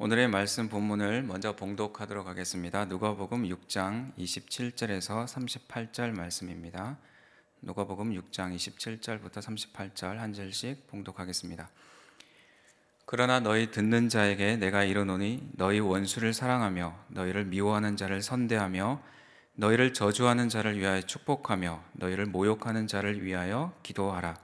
오늘의 말씀 본문을 먼저 봉독하도록 하겠습니다. 누가복음 6장 27절에서 38절 말씀입니다. 누가복음 6장 27절부터 38절 한 절씩 봉독하겠습니다. 그러나 너희 듣는 자에게 내가 이르노니 너희 원수를 사랑하며 너희를 미워하는 자를 선대하며 너희를 저주하는 자를 위하여 축복하며 너희를 모욕하는 자를 위하여 기도하라.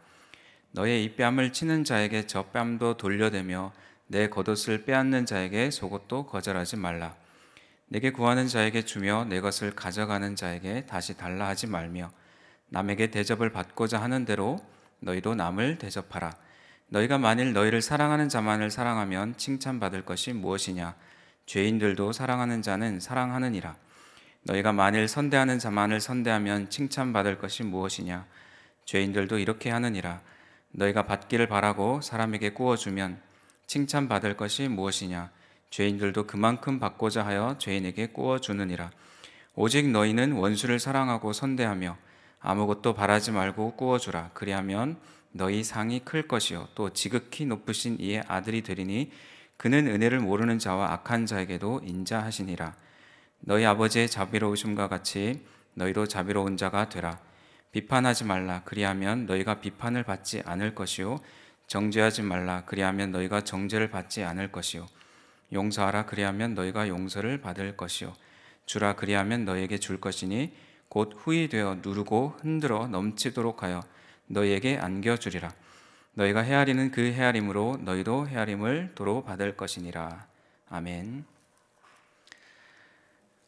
너의 이 뺨을 치는 자에게 저 뺨도 돌려대며 내 겉옷을 빼앗는 자에게 속옷도 거절하지 말라. 내게 구하는 자에게 주며 내 것을 가져가는 자에게 다시 달라 하지 말며 남에게 대접을 받고자 하는 대로 너희도 남을 대접하라. 너희가 만일 너희를 사랑하는 자만을 사랑하면 칭찬받을 것이 무엇이냐? 죄인들도 사랑하는 자는 사랑하느니라. 너희가 만일 선대하는 자만을 선대하면 칭찬받을 것이 무엇이냐? 죄인들도 이렇게 하느니라. 너희가 받기를 바라고 사람에게 구워주면 칭찬받을 것이 무엇이냐? 죄인들도 그만큼 받고자 하여 죄인에게 구워주느니라. 오직 너희는 원수를 사랑하고 선대하며 아무것도 바라지 말고 구워주라. 그리하면 너희 상이 클 것이요 또 지극히 높으신 이의 아들이 되리니 그는 은혜를 모르는 자와 악한 자에게도 인자하시니라. 너희 아버지의 자비로우심과 같이 너희도 자비로운 자가 되라. 비판하지 말라. 그리하면 너희가 비판을 받지 않을 것이요 정죄하지 말라. 그리하면 너희가 정죄를 받지 않을 것이요 용서하라. 그리하면 너희가 용서를 받을 것이요 주라. 그리하면 너희에게 줄 것이니 곧 후히 되어 누르고 흔들어 넘치도록 하여 너희에게 안겨주리라. 너희가 헤아리는 그 헤아림으로 너희도 헤아림을 도로 받을 것이니라. 아멘.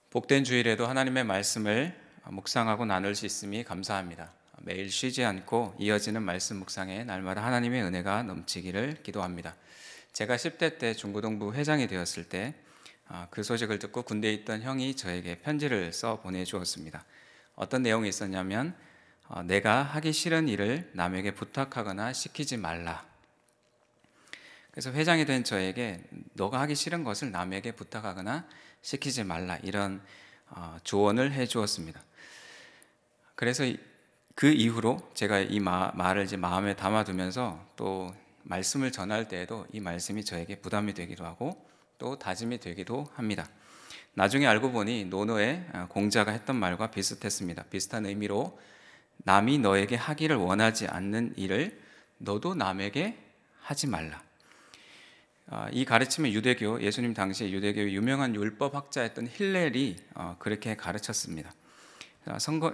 복된 주일에도 하나님의 말씀을 묵상하고 나눌 수 있음이 감사합니다. 매일 쉬지 않고 이어지는 말씀 묵상에 날마다 하나님의 은혜가 넘치기를 기도합니다. 제가 10대 때 중고등부 회장이 되었을 때 그 소식을 듣고 군대에 있던 형이 저에게 편지를 써 보내주었습니다. 어떤 내용이 있었냐면 내가 하기 싫은 일을 남에게 부탁하거나 시키지 말라. 그래서 회장이 된 저에게 너가 하기 싫은 것을 남에게 부탁하거나 시키지 말라 이런 조언을 해주었습니다. 그래서 그 이후로 제가 이 말을 이제 마음에 담아두면서 또 말씀을 전할 때에도 이 말씀이 저에게 부담이 되기도 하고 또 다짐이 되기도 합니다. 나중에 알고 보니 노노의 공자가 했던 말과 비슷했습니다. 비슷한 의미로 남이 너에게 하기를 원하지 않는 일을 너도 남에게 하지 말라. 이 가르침은 유대교, 예수님 당시에 유대교의 유명한 율법학자였던 힐렐이 그렇게 가르쳤습니다.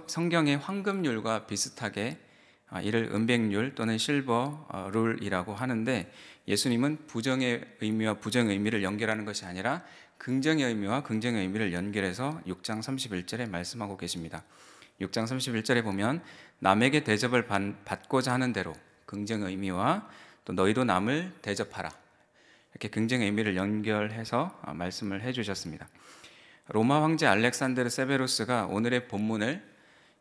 성경의 황금률과 비슷하게 이를 은백률 또는 실버 룰이라고 하는데 예수님은 부정의 의미와 부정의 의미를 연결하는 것이 아니라 긍정의 의미와 긍정의 의미를 연결해서 6장 31절에 말씀하고 계십니다. 6장 31절에 보면 남에게 대접을 받고자 하는 대로 긍정의 의미와 또 너희도 남을 대접하라 이렇게 긍정의 의미를 연결해서 말씀을 해주셨습니다. 로마 황제 알렉산드르 세베루스가 오늘의 본문을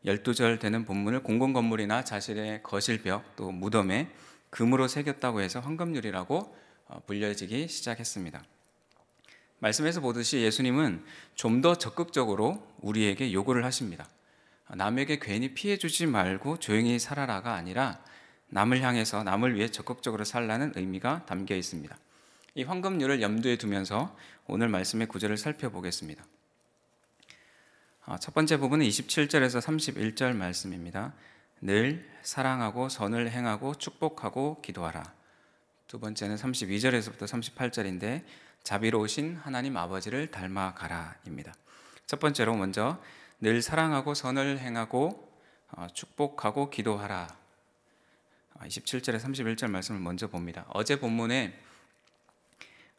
12절 되는 본문을 공공건물이나 자신의 거실벽 또 무덤에 금으로 새겼다고 해서 황금률이라고 불려지기 시작했습니다. 말씀에서 보듯이 예수님은 좀 더 적극적으로 우리에게 요구를 하십니다. 남에게 괜히 피해 주지 말고 조용히 살아라가 아니라 남을 향해서 남을 위해 적극적으로 살라는 의미가 담겨 있습니다. 이 황금률을 염두에 두면서 오늘 말씀의 구절을 살펴보겠습니다. 첫 번째 부분은 27절에서 31절 말씀입니다. 늘 사랑하고 선을 행하고 축복하고 기도하라. 두 번째는 32절에서부터 38절인데 자비로우신 하나님 아버지를 닮아가라입니다. 첫 번째로 먼저 늘 사랑하고 선을 행하고 축복하고 기도하라. 27절에 31절 말씀을 먼저 봅니다. 어제 본문에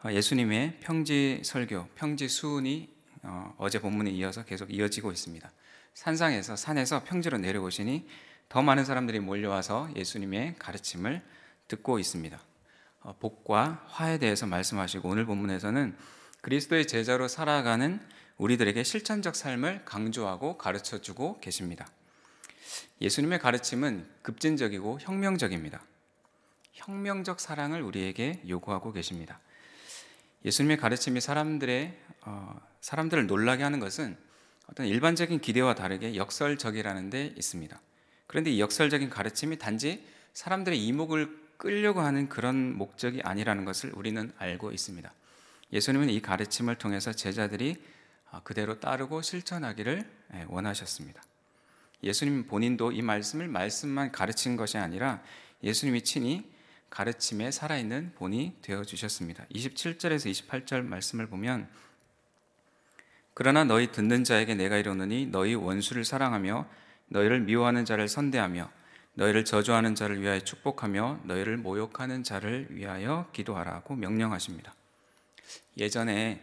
예수님의 평지 설교, 평지 수훈이 어제 본문에 이어서 계속 이어지고 있습니다. 산에서 평지로 내려오시니 더 많은 사람들이 몰려와서 예수님의 가르침을 듣고 있습니다. 복과 화에 대해서 말씀하시고 오늘 본문에서는 그리스도의 제자로 살아가는 우리들에게 실천적 삶을 강조하고 가르쳐주고 계십니다. 예수님의 가르침은 급진적이고 혁명적입니다. 혁명적 사랑을 우리에게 요구하고 계십니다. 예수님의 가르침이 사람들을 놀라게 하는 것은 어떤 일반적인 기대와 다르게 역설적이라는 데 있습니다. 그런데 이 역설적인 가르침이 단지 사람들의 이목을 끌려고 하는 그런 목적이 아니라는 것을 우리는 알고 있습니다. 예수님은 이 가르침을 통해서 제자들이 그대로 따르고 실천하기를 원하셨습니다. 예수님 본인도 이 말씀만 가르친 것이 아니라 예수님이 친히 가르침에 살아있는 본이 되어주셨습니다. 27절에서 28절 말씀을 보면, 그러나 너희 듣는 자에게 내가 이르노니 너희 원수를 사랑하며 너희를 미워하는 자를 선대하며 너희를 저주하는 자를 위하여 축복하며 너희를 모욕하는 자를 위하여 기도하라고 명령하십니다. 예전에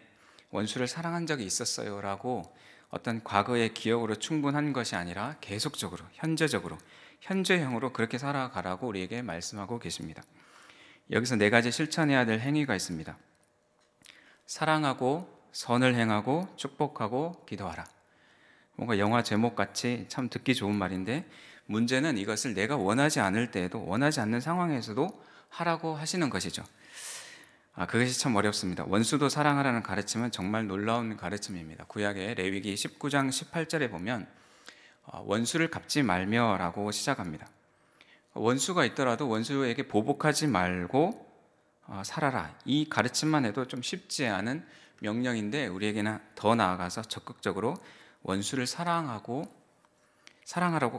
원수를 사랑한 적이 있었어요 라고 어떤 과거의 기억으로 충분한 것이 아니라 계속적으로, 현재적으로, 현재형으로 그렇게 살아가라고 우리에게 말씀하고 계십니다. 여기서 네 가지 실천해야 될 행위가 있습니다. 사랑하고 선을 행하고 축복하고 기도하라. 뭔가 영화 제목같이 참 듣기 좋은 말인데, 문제는 이것을 내가 원하지 않을 때에도, 원하지 않는 상황에서도 하라고 하시는 것이죠. 그것이 참 어렵습니다. 원수도 사랑하라는 가르침은 정말 놀라운 가르침입니다. 구약의 레위기 19장 18절에 보면 원수를 갚지 말며 라고 시작합니다. 원수가 있더라도 원수에게 보복하지 말고 살아라. 이 가르침만 해도 좀 쉽지 않은 명령인데, 우리에게는 더 나아가서 적극적으로 원수를 사랑하라고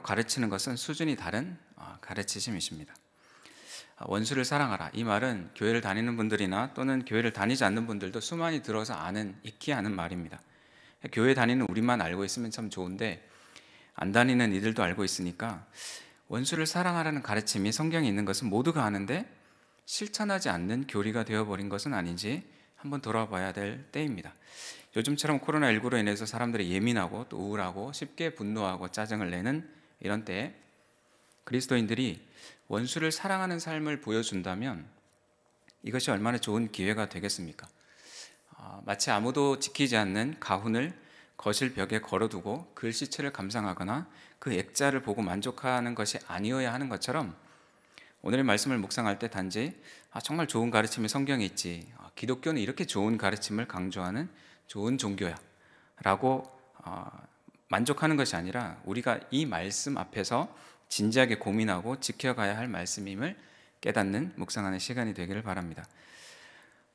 가르치는 것은 수준이 다른 가르치심이십니다. 원수를 사랑하라. 이 말은 교회를 다니는 분들이나 또는 교회를 다니지 않는 분들도 수많이 들어서 익히 아는 말입니다. 교회 다니는 우리만 알고 있으면 참 좋은데, 안 다니는 이들도 알고 있으니까 원수를 사랑하라는 가르침이 성경에 있는 것은 모두가 아는데 실천하지 않는 교리가 되어버린 것은 아닌지 한번 돌아봐야 될 때입니다. 요즘처럼 코로나19로 인해서 사람들이 예민하고 또 우울하고 쉽게 분노하고 짜증을 내는 이런 때에 그리스도인들이 원수를 사랑하는 삶을 보여준다면 이것이 얼마나 좋은 기회가 되겠습니까? 마치 아무도 지키지 않는 가훈을 거실 벽에 걸어두고 글씨체를 감상하거나 그 액자를 보고 만족하는 것이 아니어야 하는 것처럼, 오늘의 말씀을 묵상할 때 단지 정말 좋은 가르침이 성경에 있지, 기독교는 이렇게 좋은 가르침을 강조하는 좋은 종교야 라고 만족하는 것이 아니라, 우리가 이 말씀 앞에서 진지하게 고민하고 지켜가야 할 말씀임을 깨닫는 묵상하는 시간이 되기를 바랍니다.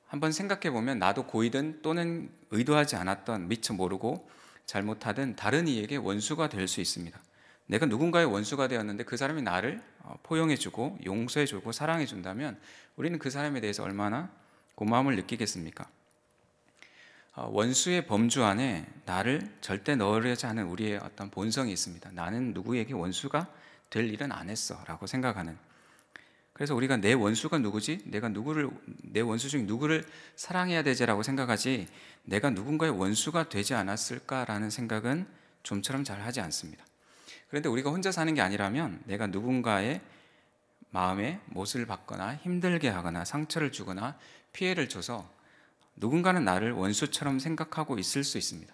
한번 생각해 보면, 나도 고이든 또는 의도하지 않았던, 미처 모르고 잘못하든 다른 이에게 원수가 될 수 있습니다. 내가 누군가의 원수가 되었는데 그 사람이 나를 포용해주고 용서해주고 사랑해준다면 우리는 그 사람에 대해서 얼마나 고마움을 느끼겠습니까? 원수의 범주 안에 나를 절대 넣으려지 않은 우리의 어떤 본성이 있습니다. 나는 누구에게 원수가 될 일은 안 했어 라고 생각하는. 그래서 우리가 내 원수가 누구지? 내 원수 중 누구를 사랑해야 되지라고 생각하지, 내가 누군가의 원수가 되지 않았을까라는 생각은 좀처럼 잘 하지 않습니다. 그런데 우리가 혼자 사는 게 아니라면, 내가 누군가의 마음에 못을 받거나 힘들게 하거나 상처를 주거나 피해를 줘서 누군가는 나를 원수처럼 생각하고 있을 수 있습니다.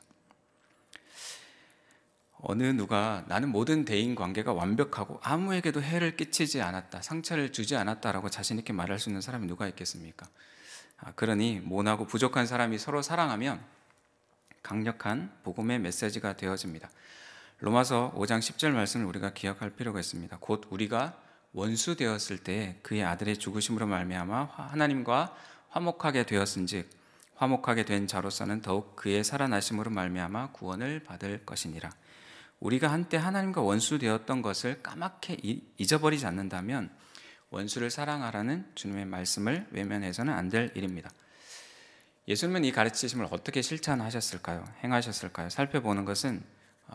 어느 누가 나는 모든 대인 관계가 완벽하고 아무에게도 해를 끼치지 않았다, 상처를 주지 않았다라고 자신 있게 말할 수 있는 사람이 누가 있겠습니까? 그러니 모나고 부족한 사람이 서로 사랑하면 강력한 복음의 메시지가 되어집니다. 로마서 5장 10절 말씀을 우리가 기억할 필요가 있습니다. 곧 우리가 원수 되었을 때 그의 아들의 죽으심으로 말미암아 하나님과 화목하게 되었은즉 화목하게 된 자로서는 더욱 그의 살아나심으로 말미암아 구원을 받을 것이니라. 우리가 한때 하나님과 원수 되었던 것을 까맣게 잊어버리지 않는다면 원수를 사랑하라는 주님의 말씀을 외면해서는 안 될 일입니다. 예수님은 이 가르치심을 어떻게 실천하셨을까요? 행하셨을까요?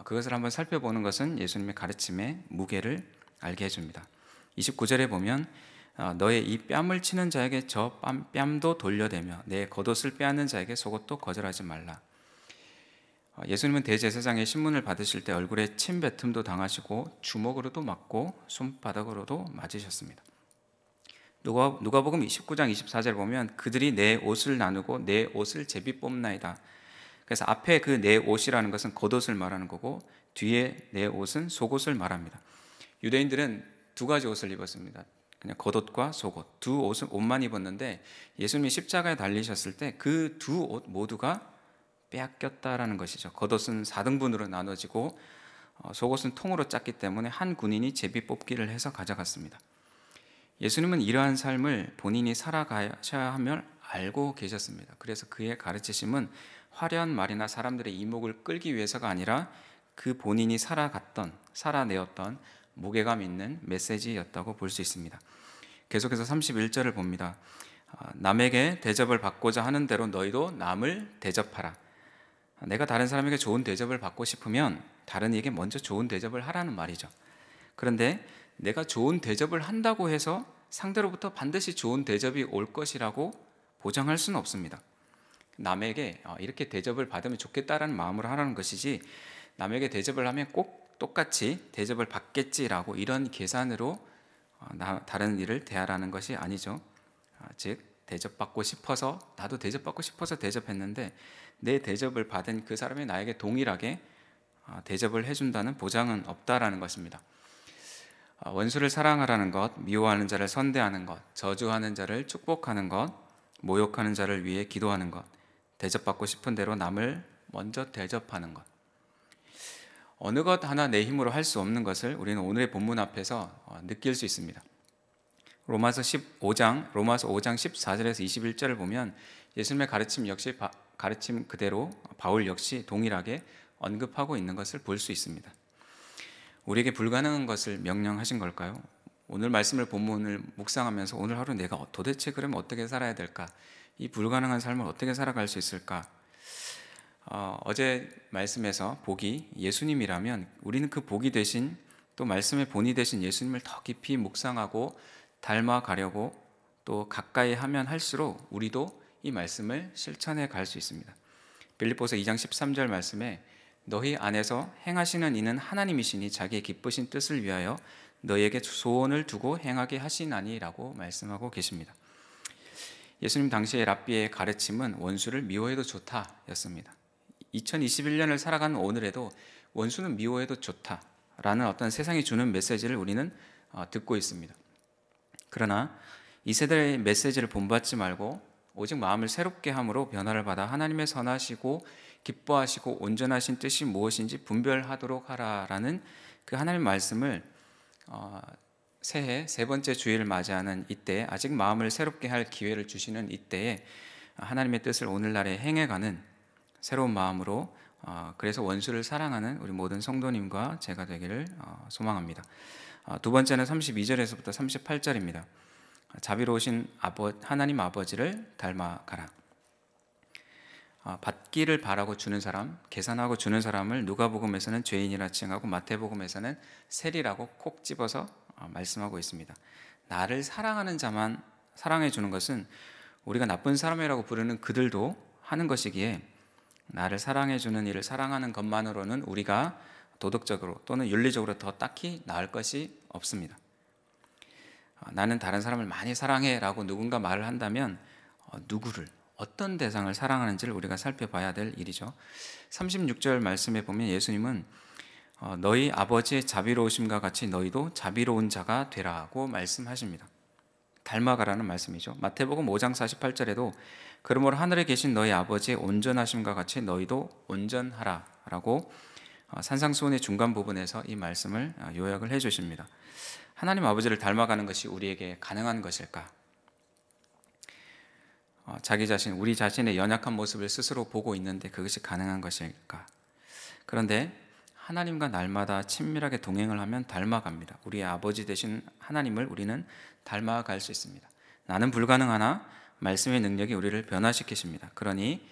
그것을 한번 살펴보는 것은 예수님의 가르침의 무게를 알게 해줍니다. 29절에 보면 너의 이 뺨을 치는 자에게 저 뺨도 돌려대며 내 겉옷을 빼앗는 자에게 속옷도 거절하지 말라. 예수님은 대제사장의 신문을 받으실 때 얼굴에 침뱉음도 당하시고 주먹으로도 맞고 손바닥으로도 맞으셨습니다. 누가복음 19장 24절 보면 그들이 내 옷을 나누고 내 옷을 제비 뽑나이다. 그래서 앞에 그 내 옷이라는 것은 겉옷을 말하는 거고 뒤에 내 옷은 속옷을 말합니다. 유대인들은 두 가지 옷을 입었습니다. 그냥 겉옷과 속옷, 두 옷만 입었는데 예수님이 십자가에 달리셨을 때 그 두 옷 모두가 빼앗겼다라는 것이죠. 겉옷은 4등분으로 나눠지고 속옷은 통으로 짰기 때문에 한 군인이 제비 뽑기를 해서 가져갔습니다. 예수님은 이러한 삶을 본인이 살아가셔야 함을 알고 계셨습니다. 그래서 그의 가르치심은 화려한 말이나 사람들의 이목을 끌기 위해서가 아니라 그 본인이 살아내었던 무게감 있는 메시지였다고 볼 수 있습니다. 계속해서 31절을 봅니다. 남에게 대접을 받고자 하는 대로 너희도 남을 대접하라. 내가 다른 사람에게 좋은 대접을 받고 싶으면 다른 이에게 먼저 좋은 대접을 하라는 말이죠. 그런데 내가 좋은 대접을 한다고 해서 상대로부터 반드시 좋은 대접이 올 것이라고 보장할 수는 없습니다. 남에게 이렇게 대접을 받으면 좋겠다라는 마음으로 하라는 것이지, 남에게 대접을 하면 꼭 똑같이 대접을 받겠지라고 이런 계산으로 다른 일을 대하라는 것이 아니죠. 즉 대접받고 싶어서, 나도 대접받고 싶어서 대접했는데 내 대접을 받은 그 사람이 나에게 동일하게 대접을 해준다는 보장은 없다라는 것입니다. 원수를 사랑하라는 것, 미워하는 자를 선대하는 것, 저주하는 자를 축복하는 것, 모욕하는 자를 위해 기도하는 것, 대접받고 싶은 대로 남을 먼저 대접하는 것. 어느 것 하나 내 힘으로 할 수 없는 것을 우리는 오늘의 본문 앞에서 느낄 수 있습니다. 로마서 5장 14절에서 21절을 보면 예수님의 가르침 그대로 바울 역시 동일하게 언급하고 있는 것을 볼 수 있습니다. 우리에게 불가능한 것을 명령하신 걸까요? 오늘 말씀을 본문을 묵상하면서 오늘 하루 내가 도대체 그러면 어떻게 살아야 될까? 이 불가능한 삶을 어떻게 살아갈 수 있을까? 어제 말씀에서 복이 예수님이라면 우리는 그 복이 되신, 또 말씀의 본이 되신 예수님을 더 깊이 묵상하고 닮아가려고 또 가까이 하면 할수록 우리도 이 말씀을 실천해 갈 수 있습니다. 빌립보서 2장 13절 말씀에 너희 안에서 행하시는 이는 하나님이시니 자기의 기쁘신 뜻을 위하여 너희에게 소원을 두고 행하게 하시나니라고 말씀하고 계십니다. 예수님 당시의 랍비의 가르침은 원수를 미워해도 좋다였습니다. 2021년을 살아가는 오늘에도 원수는 미워해도 좋다라는 어떤 세상이 주는 메시지를 우리는 듣고 있습니다. 그러나 이 세대의 메시지를 본받지 말고 오직 마음을 새롭게 함으로 변화를 받아 하나님의 선하시고 기뻐하시고 온전하신 뜻이 무엇인지 분별하도록 하라라는 그 하나님의 말씀을 새해 세 번째 주일을 맞이하는 이때, 아직 마음을 새롭게 할 기회를 주시는 이때에 하나님의 뜻을 오늘날에 행해가는 새로운 마음으로, 그래서 원수를 사랑하는 우리 모든 성도님과 제가 되기를 소망합니다. 두 번째는 32절에서부터 38절입니다. 자비로우신 하나님 아버지를 닮아가라. 받기를 바라고 주는 사람, 계산하고 주는 사람을 누가복음에서는 죄인이라 칭하고 마태복음에서는 세리라고 콕 집어서 말씀하고 있습니다. 나를 사랑하는 자만 사랑해 주는 것은 우리가 나쁜 사람이라고 부르는 그들도 하는 것이기에, 나를 사랑해 주는 이를 사랑하는 것만으로는 우리가 도덕적으로 또는 윤리적으로 더 딱히 나을 것이 없습니다. 나는 다른 사람을 많이 사랑해 라고 누군가 말을 한다면 누구를, 어떤 대상을 사랑하는지를 우리가 살펴봐야 될 일이죠. 36절 말씀에 보면 예수님은 너희 아버지의 자비로우심과 같이 너희도 자비로운 자가 되라고 말씀하십니다. 닮아가라는 말씀이죠. 마태복음 5장 48절에도 그러므로 하늘에 계신 너희 아버지의 온전하심과 같이 너희도 온전하라 라고 산상수훈의 중간 부분에서 이 말씀을 요약을 해주십니다. 하나님 아버지를 닮아가는 것이 우리에게 가능한 것일까? 우리 자신의 연약한 모습을 스스로 보고 있는데 그것이 가능한 것일까? 그런데 하나님과 날마다 친밀하게 동행을 하면 닮아갑니다. 우리의 아버지 되신 하나님을 우리는 닮아갈 수 있습니다. 나는 불가능하나 말씀의 능력이 우리를 변화시키십니다. 그러니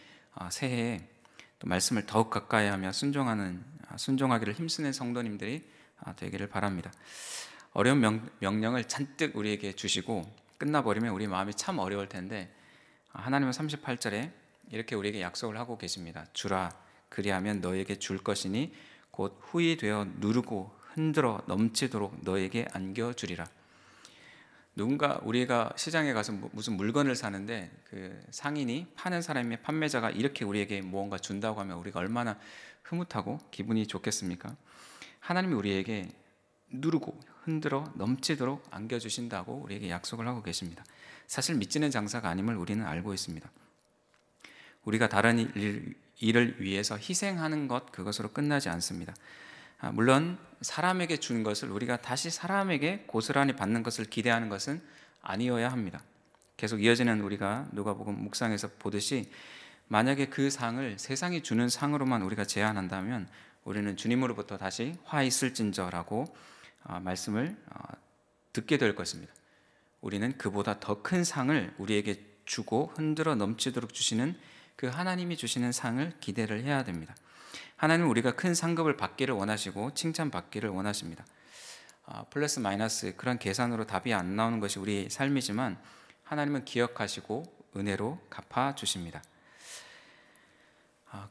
새해에 또 말씀을 더욱 가까이 하며 순종하기를 힘쓰는 성도님들이 되기를 바랍니다. 어려운 명령을 잔뜩 우리에게 주시고 끝나버리면 우리 마음이 참 어려울 텐데, 하나님은 38절에 이렇게 우리에게 약속을 하고 계십니다. 주라, 그리하면 너에게 줄 것이니 곧 후히 되어 누르고 흔들어 넘치도록 너에게 안겨주리라. 우리가 시장에 가서 무슨 물건을 사는데 그 상인이, 파는 사람이, 판매자가 이렇게 우리에게 무언가 준다고 하면 우리가 얼마나 흐뭇하고 기분이 좋겠습니까? 하나님이 우리에게 누르고 흔들어 넘치도록 안겨주신다고 우리에게 약속을 하고 계십니다. 사실 믿지는 장사가 아님을 우리는 알고 있습니다. 우리가 다른 일을 위해서 희생하는 것, 그것으로 끝나지 않습니다. 물론 사람에게 준 것을 우리가 다시 사람에게 고스란히 받는 것을 기대하는 것은 아니어야 합니다. 계속 이어지는 우리가 누가복음 묵상에서 보듯이 만약에 그 상을 세상이 주는 상으로만 우리가 제한한다면 우리는 주님으로부터 다시 화 있을진저라고 말씀을 듣게 될 것입니다. 우리는 그보다 더 큰 상을 우리에게 주고 흔들어 넘치도록 주시는 그 하나님이 주시는 상을 기대를 해야 됩니다. 하나님은 우리가 큰 상급을 받기를 원하시고 칭찬받기를 원하십니다. 플러스 마이너스 그런 계산으로 답이 안 나오는 것이 우리 삶이지만 하나님은 기억하시고 은혜로 갚아주십니다.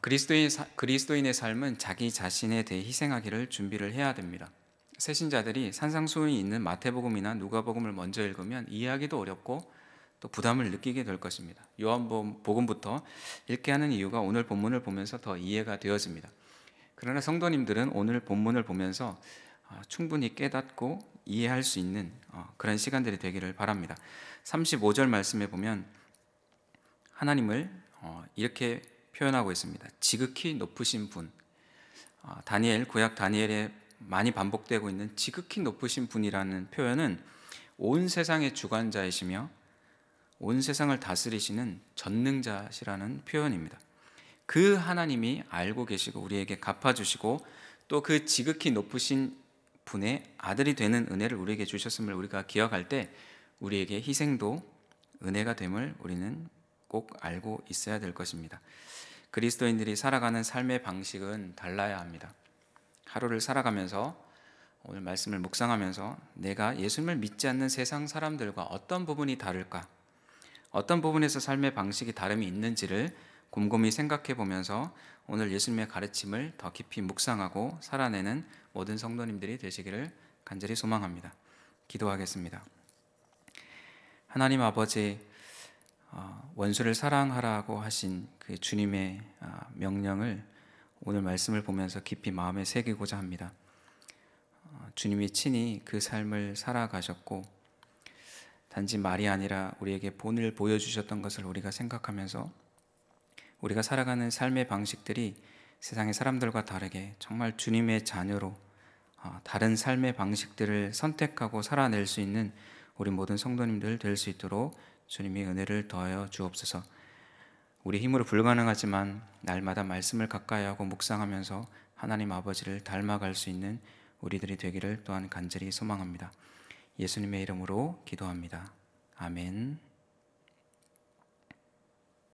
그리스도인의 삶은 자기 자신에 대해 희생하기를 준비를 해야 됩니다. 새신자들이 산상수훈이 있는 마태복음이나 누가복음을 먼저 읽으면 이해하기도 어렵고 또 부담을 느끼게 될 것입니다. 요한복음부터 읽게 하는 이유가 오늘 본문을 보면서 더 이해가 되어집니다. 그러나 성도님들은 오늘 본문을 보면서 충분히 깨닫고 이해할 수 있는 그런 시간들이 되기를 바랍니다. 35절 말씀에 보면 하나님을 이렇게 표현하고 있습니다. 지극히 높으신 분. 구약 다니엘에 많이 반복되고 있는 지극히 높으신 분이라는 표현은 온 세상의 주관자이시며 온 세상을 다스리시는 전능자시라는 표현입니다. 그 하나님이 알고 계시고 우리에게 갚아주시고 또 그 지극히 높으신 분의 아들이 되는 은혜를 우리에게 주셨음을 우리가 기억할 때 우리에게 희생도 은혜가 됨을 우리는 꼭 알고 있어야 될 것입니다. 그리스도인들이 살아가는 삶의 방식은 달라야 합니다. 하루를 살아가면서 오늘 말씀을 묵상하면서 내가 예수님을 믿지 않는 세상 사람들과 어떤 부분이 다를까? 어떤 부분에서 삶의 방식이 다름이 있는지를 곰곰이 생각해 보면서 오늘 예수님의 가르침을 더 깊이 묵상하고 살아내는 모든 성도님들이 되시기를 간절히 소망합니다. 기도하겠습니다. 하나님 아버지, 원수를 사랑하라고 하신 그 주님의 명령을 오늘 말씀을 보면서 깊이 마음에 새기고자 합니다. 주님이 친히 그 삶을 살아가셨고 단지 말이 아니라 우리에게 본을 보여주셨던 것을 우리가 생각하면서 우리가 살아가는 삶의 방식들이 세상의 사람들과 다르게 정말 주님의 자녀로 다른 삶의 방식들을 선택하고 살아낼 수 있는 우리 모든 성도님들 될 수 있도록 주님이 은혜를 더하여 주옵소서. 우리 힘으로 불가능하지만 날마다 말씀을 가까이 하고 묵상하면서 하나님 아버지를 닮아갈 수 있는 우리들이 되기를 또한 간절히 소망합니다. 예수님의 이름으로 기도합니다. 아멘.